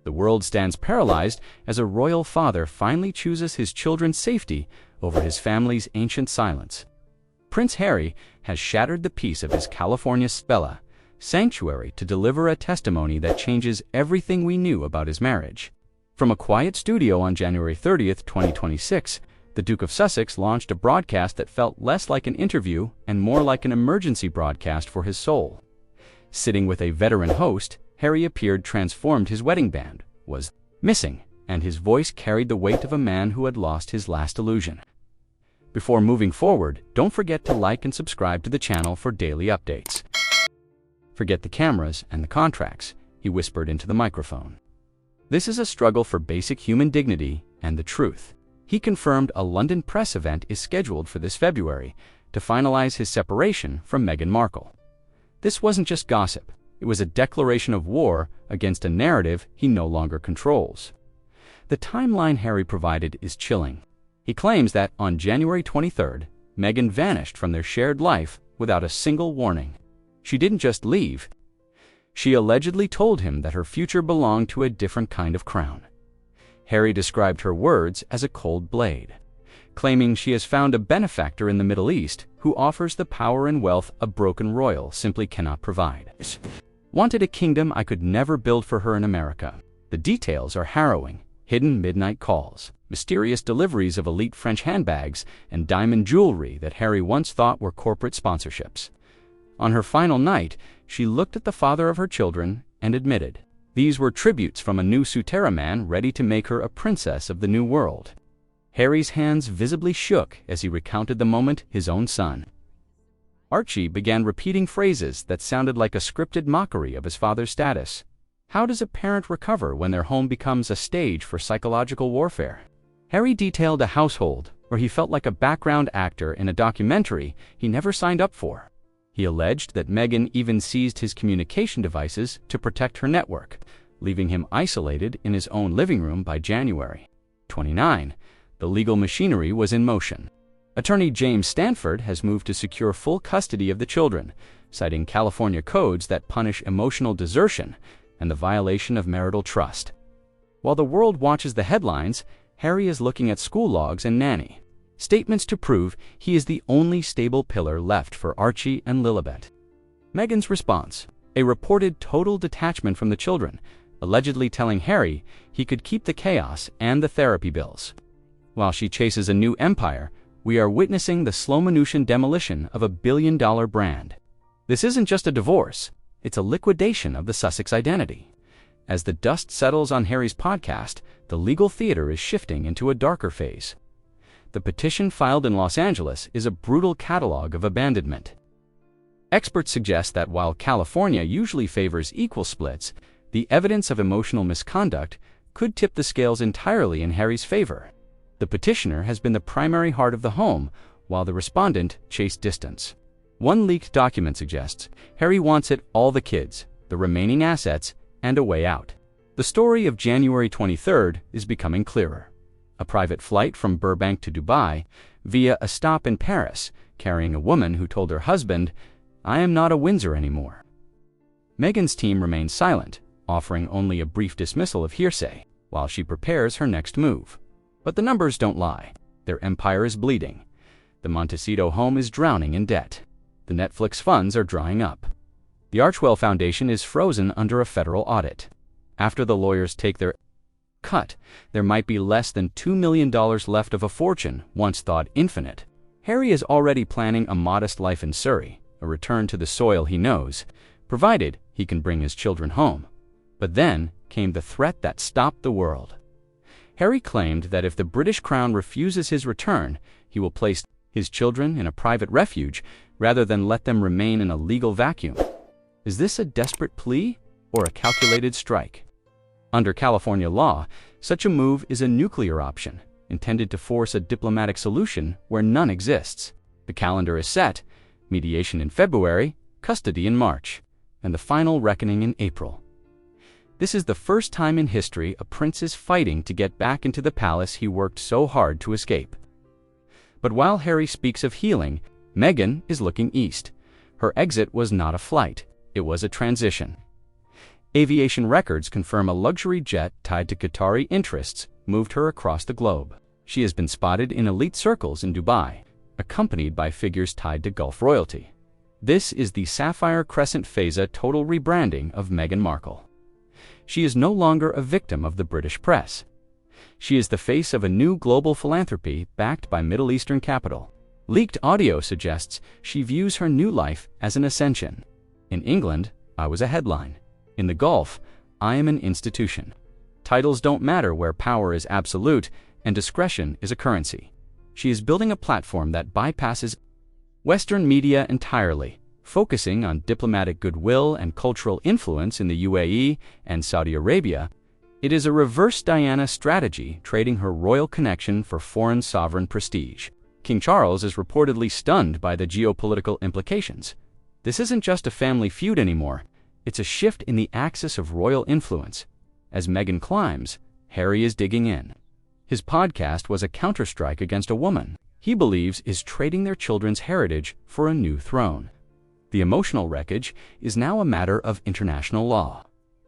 The world stands paralyzed as a royal father finally chooses his children's safety over his family's ancient silence. Prince Harry has shattered the peace of his California Bella sanctuary to deliver a testimony that changes everything we knew about his marriage. From a quiet studio on January 30th, 2026, the Duke of Sussex launched a broadcast that felt less like an interview and more like an emergency broadcast for his soul. Sitting with a veteran host, Harry appeared transformed. His wedding band was missing, and his voice carried the weight of a man who had lost his last illusion. Before moving forward, don't forget to like and subscribe to the channel for daily updates. Forget the cameras and the contracts, he whispered into the microphone. This is a struggle for basic human dignity and the truth. He confirmed a London press event is scheduled for this February to finalize his separation from Meghan Markle. This wasn't just gossip. It was a declaration of war against a narrative he no longer controls. The timeline Harry provided is chilling. He claims that on January 23rd, Meghan vanished from their shared life without a single warning. She didn't just leave. She allegedly told him that her future belonged to a different kind of crown. Harry described her words as a cold blade, claiming she has found a benefactor in the Middle East who offers the power and wealth a broken royal simply cannot provide. Wanted a kingdom I could never build for her in America. The details are harrowing. Hidden midnight calls, mysterious deliveries of elite French handbags, and diamond jewelry that Harry once thought were corporate sponsorships. On her final night, she looked at the father of her children and admitted, these were tributes from a new Sutera man ready to make her a princess of the new world. Harry's hands visibly shook as he recounted the moment his own son, Archie, began repeating phrases that sounded like a scripted mockery of his father's status. How does a parent recover when their home becomes a stage for psychological warfare? Harry detailed a household where he felt like a background actor in a documentary he never signed up for. He alleged that Meghan even seized his communication devices to protect her network, leaving him isolated in his own living room by January 29. The legal machinery was in motion. Attorney James Stanford has moved to secure full custody of the children, citing California codes that punish emotional desertion and the violation of marital trust. While the world watches the headlines, Harry is looking at school logs and nanny statements to prove he is the only stable pillar left for Archie and Lilibet. Meghan's response: a reported total detachment from the children, allegedly telling Harry he could keep the chaos and the therapy bills. While she chases a new empire, we are witnessing the slow-motion demolition of a billion-dollar brand. This isn't just a divorce, it's a liquidation of the Sussex identity. As the dust settles on Harry's podcast, the legal theater is shifting into a darker phase. The petition filed in Los Angeles is a brutal catalog of abandonment. Experts suggest that while California usually favors equal splits, the evidence of emotional misconduct could tip the scales entirely in Harry's favor. The petitioner has been the primary heart of the home, while the respondent chased distance. One leaked document suggests Harry wants it all: the kids, the remaining assets, and a way out. The story of January 23rd is becoming clearer. A private flight from Burbank to Dubai, via a stop in Paris, carrying a woman who told her husband, "I am not a Windsor anymore." Meghan's team remains silent, offering only a brief dismissal of hearsay, while she prepares her next move. But the numbers don't lie. Their empire is bleeding. The Montecito home is drowning in debt. The Netflix funds are drying up. The Archwell Foundation is frozen under a federal audit. After the lawyers take their cut, there might be less than $2 million left of a fortune once thought infinite. Harry is already planning a modest life in Surrey, a return to the soil he knows, provided he can bring his children home. But then came the threat that stopped the world. Harry claimed that if the British Crown refuses his return, he will place his children in a private refuge rather than let them remain in a legal vacuum. Is this a desperate plea or a calculated strike? Under California law, such a move is a nuclear option, intended to force a diplomatic solution where none exists. The calendar is set: mediation in February, custody in March, and the final reckoning in April. This is the first time in history a prince is fighting to get back into the palace he worked so hard to escape. But while Harry speaks of healing, Meghan is looking east. Her exit was not a flight, it was a transition. Aviation records confirm a luxury jet tied to Qatari interests moved her across the globe. She has been spotted in elite circles in Dubai, accompanied by figures tied to Gulf royalty. This is the Sapphire Crescent Feza total rebranding of Meghan Markle. She is no longer a victim of the British press. She is the face of a new global philanthropy backed by Middle Eastern capital. Leaked audio suggests she views her new life as an ascension. In England, I was a headline. In the Gulf, I am an institution. Titles don't matter where power is absolute and discretion is a currency. She is building a platform that bypasses Western media entirely, focusing on diplomatic goodwill and cultural influence in the UAE and Saudi Arabia. It is a reverse Diana strategy, trading her royal connection for foreign sovereign prestige. King Charles is reportedly stunned by the geopolitical implications. This isn't just a family feud anymore. It's a shift in the axis of royal influence. As Meghan climbs, Harry is digging in. His podcast was a counterstrike against a woman he believes is trading their children's heritage for a new throne. The emotional wreckage is now a matter of international law.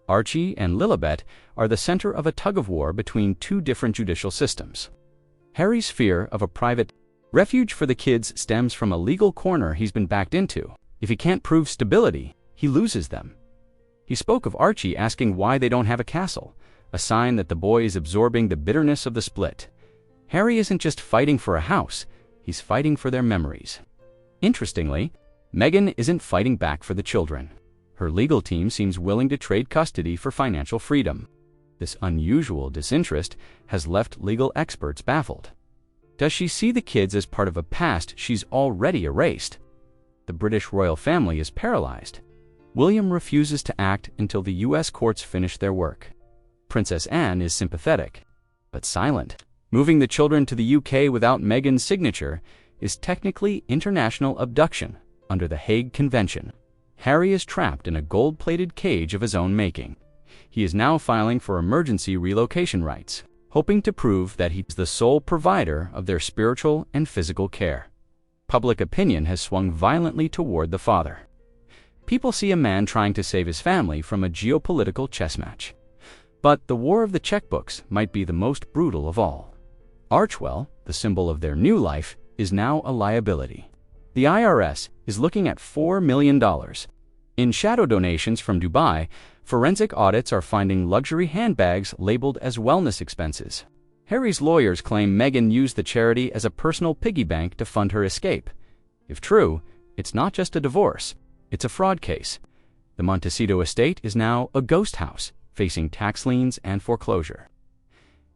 Archie and Lilibet are the center of a tug-of-war between two different judicial systems. Harry's fear of a private refuge for the kids stems from a legal corner he's been backed into. If he can't prove stability, he loses them. He spoke of Archie asking why they don't have a castle, a sign that the boy is absorbing the bitterness of the split. Harry isn't just fighting for a house, he's fighting for their memories. Interestingly, Meghan isn't fighting back for the children. Her legal team seems willing to trade custody for financial freedom. This unusual disinterest has left legal experts baffled. Does she see the kids as part of a past she's already erased? The British royal family is paralyzed. William refuses to act until the U.S. courts finish their work. Princess Anne is sympathetic, but silent. Moving the children to the UK without Meghan's signature is technically international abduction under the Hague Convention. Harry is trapped in a gold-plated cage of his own making. He is now filing for emergency relocation rights, hoping to prove that he's the sole provider of their spiritual and physical care. Public opinion has swung violently toward the father. People see a man trying to save his family from a geopolitical chess match. But the war of the checkbooks might be the most brutal of all. Archewell, the symbol of their new life, is now a liability. The IRS is looking at $4 million. In shadow donations from Dubai, forensic audits are finding luxury handbags labeled as wellness expenses. Harry's lawyers claim Meghan used the charity as a personal piggy bank to fund her escape. If true, it's not just a divorce. It's a fraud case. The Montecito estate is now a ghost house, facing tax liens and foreclosure.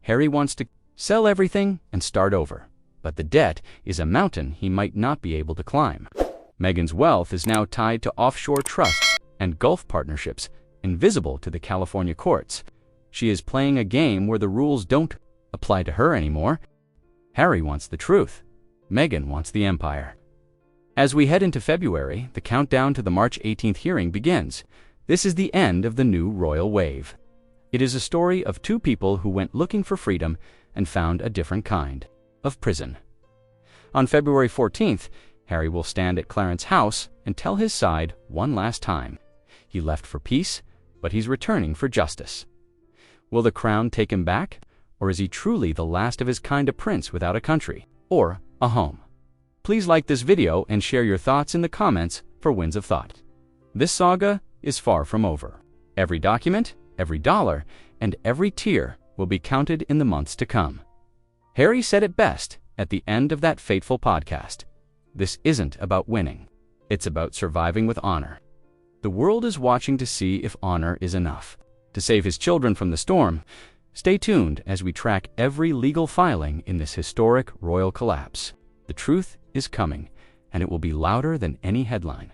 Harry wants to sell everything and start over, but the debt is a mountain he might not be able to climb. Meghan's wealth is now tied to offshore trusts and Gulf partnerships, invisible to the California courts. She is playing a game where the rules don't apply to her anymore. Harry wants the truth. Meghan wants the empire. As we head into February, the countdown to the March 18th hearing begins. This is the end of the new royal wave. It is a story of two people who went looking for freedom and found a different kind of prison. On February 14th, Harry will stand at Clarence House and tell his side one last time. He left for peace, but he's returning for justice. Will the crown take him back, or is he truly the last of his kind of prince without a country or a home? Please like this video and share your thoughts in the comments for Winds of Thought. This saga is far from over. Every document, every dollar, and every tear will be counted in the months to come. Harry said it best at the end of that fateful podcast. This isn't about winning. It's about surviving with honor. The world is watching to see if honor is enough to save his children from the storm. Stay tuned as we track every legal filing in this historic royal collapse. The truth is coming, and it will be louder than any headline.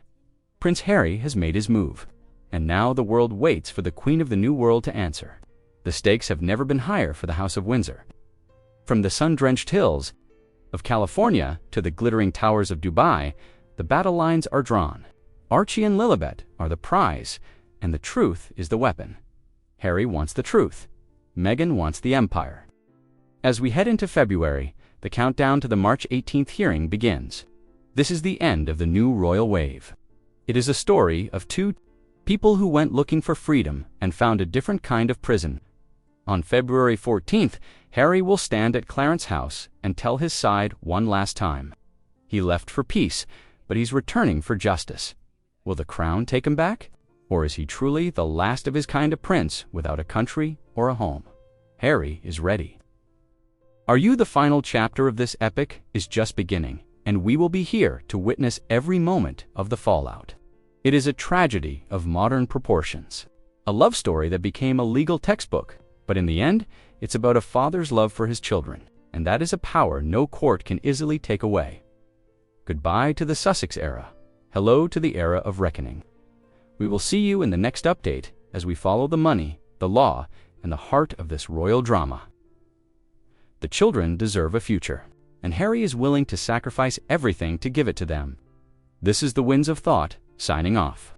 Prince Harry has made his move, and now the world waits for the Queen of the New World to answer. The stakes have never been higher for the House of Windsor. From the sun-drenched hills of California to the glittering towers of Dubai, the battle lines are drawn. Archie and Lilibet are the prize, and the truth is the weapon. Harry wants the truth. Meghan wants the empire. As we head into February, the countdown to the March 18th hearing begins. This is the end of the new royal wave. It is a story of two People who went looking for freedom and found a different kind of prison. On February 14th, Harry will stand at Clarence's house and tell his side one last time. He left for peace, but he's returning for justice. Will the crown take him back? Or is he truly the last of his kind of prince without a country or a home? Harry is ready. Are you? The final chapter of this epic is just beginning, and we will be here to witness every moment of the fallout. It is a tragedy of modern proportions. A love story that became a legal textbook, but in the end, it's about a father's love for his children, and that is a power no court can easily take away. Goodbye to the Sussex era. Hello to the era of reckoning. We will see you in the next update as we follow the money, the law, and the heart of this royal drama. The children deserve a future, and Harry is willing to sacrifice everything to give it to them. This is the Winds of Thought, signing off.